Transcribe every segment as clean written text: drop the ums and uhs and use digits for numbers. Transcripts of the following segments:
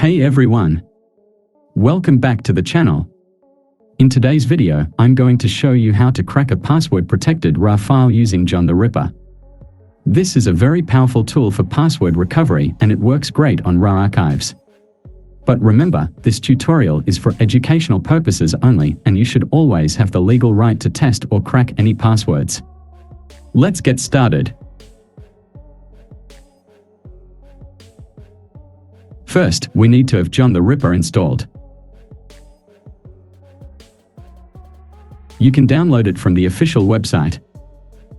Hey everyone! Welcome back to the channel. In today's video, I'm going to show you how to crack a password-protected RAR file using John the Ripper. This is a very powerful tool for password recovery and it works great on RAR archives. But remember, this tutorial is for educational purposes only and you should always have the legal right to test or crack any passwords. Let's get started. First, we need to have John the Ripper installed. You can download it from the official website.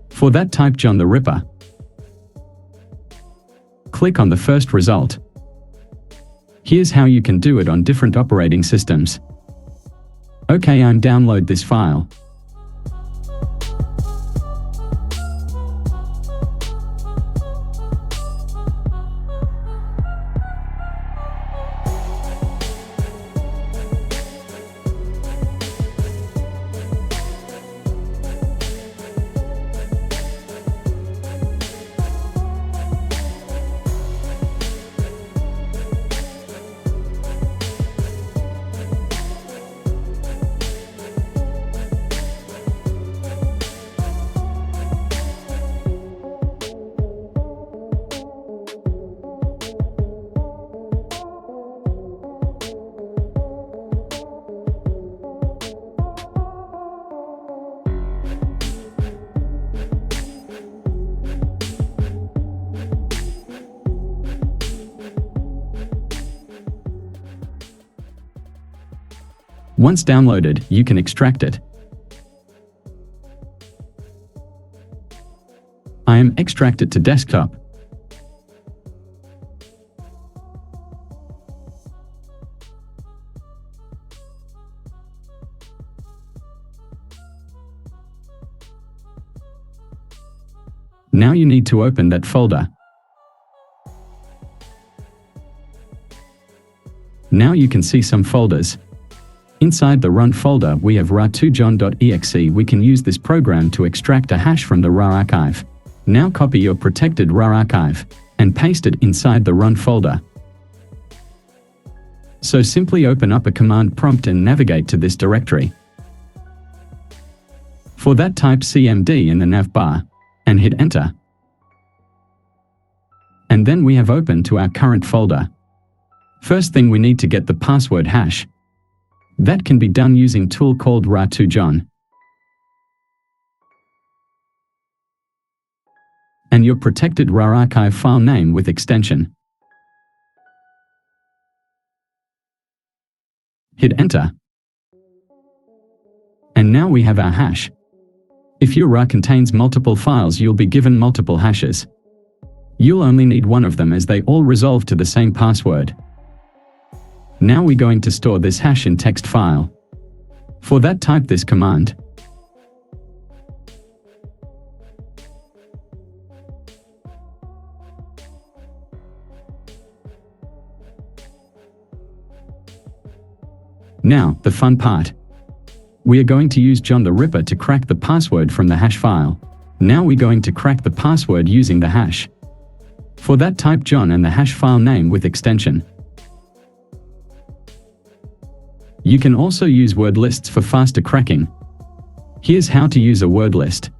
For that, type John the Ripper. Click on the first result. Here's how you can do it on different operating systems. Okay, download this file. Once downloaded, you can extract it. I am extracted to desktop. Now you need to open that folder. Now you can see some folders. Inside the Run folder, we have rar2john.exe. We can use this program to extract a hash from the RAR archive. Now copy your protected RAR archive and paste it inside the Run folder. So simply open up a command prompt and navigate to this directory. For that, type cmd in the nav bar and hit enter. And then we have opened to our current folder. First thing, we need to get the password hash. That can be done using a tool called rar2john. And your protected RAR archive file name with extension. Hit enter. And now we have our hash. If your RAR contains multiple files, you'll be given multiple hashes. You'll only need one of them as they all resolve to the same password. Now we're going to store this hash in text file. For that, type this command. Now, the fun part. We are going to use John the Ripper to crack the password from the hash file. Now we're going to crack the password using the hash. For that, type John and the hash file name with extension. You can also use word lists for faster cracking. Here's how to use a word list.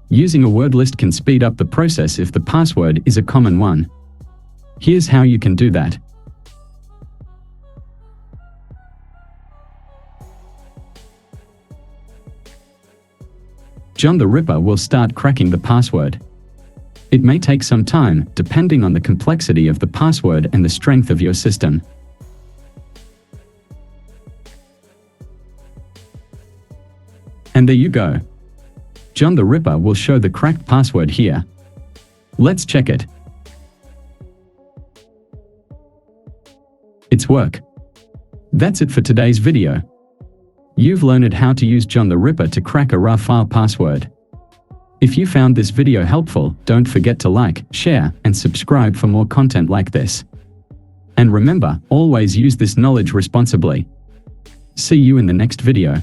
Using a word list can speed up the process if the password is a common one. Here's how you can do that. John the Ripper will start cracking the password. It may take some time, depending on the complexity of the password and the strength of your system. And there you go. John the Ripper will show the cracked password here. Let's check it. It's work. That's it for today's video. You've learned how to use John the Ripper to crack a RAR file password. If you found this video helpful, don't forget to like, share, and subscribe for more content like this. And remember, always use this knowledge responsibly. See you in the next video.